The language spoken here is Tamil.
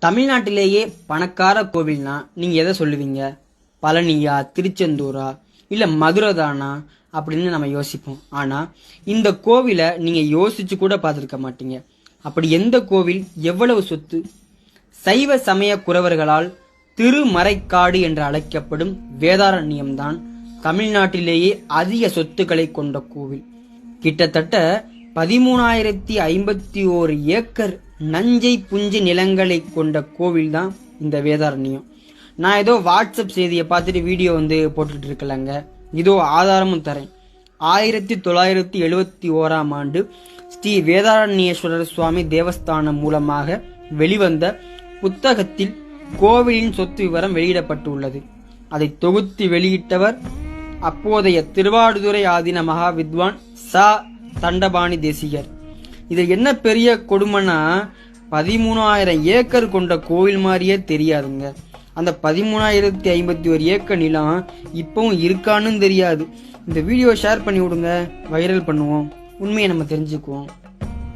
தமிழ்நாட்டிலேயே பணக்கார கோவில்னா நீங்க எதை சொல்லுவீங்க? பழனியா, திருச்செந்தூரா, இல்ல மதுரை தானா அப்படின்னு நம்ம யோசிப்போம். ஆனா இந்த கோவிலை நீங்க யோசிச்சு கூட பார்த்துருக்க மாட்டீங்க. அப்படி எந்த கோவில், எவ்வளவு சொத்து? சைவ சமய குறவர்களால் திருமறைக்காடு என்று அழைக்கப்படும் வேதாரண்யம்தான் தமிழ்நாட்டிலேயே அதிக சொத்துக்களை கொண்ட கோவில். கிட்டத்தட்ட 13,051 ஏக்கர் நஞ்சை புஞ்சை நிலங்களை கொண்ட கோவில் தான் இந்த வேதாரண்யம். நான் ஏதோ வாட்ஸ்அப் செய்தியை பார்த்துட்டு வீடியோ போட்டுட்டு இருக்கலங்க, இதோ ஆதாரமும் தரேன். 1971 ஆண்டு ஸ்ரீ வேதாரண்யேஸ்வரர் சுவாமி தேவஸ்தானம் மூலமாக வெளிவந்த புத்தகத்தில் கோவிலின் சொத்து விவரம் வெளியிடப்பட்டுள்ளது. அதை தொகுத்து வெளியிட்டவர் அப்போதைய திருவாடுதுறை ஆதீன மகா வித்வான் சா தண்டபாணி தேசிகர். இது என்ன பெரிய கொடுமைனா, 13,000 ஏக்கர் கொண்ட கோவில் மாதிரியே தெரியாதுங்க. அந்த 13,051 ஏக்கர் நிலம் இப்பவும் இருக்கான்னு தெரியாது. இந்த வீடியோ ஷேர் பண்ணி விடுங்க, வைரல் பண்ணுவோம், உண்மையை நம்ம தெரிஞ்சுக்குவோம்.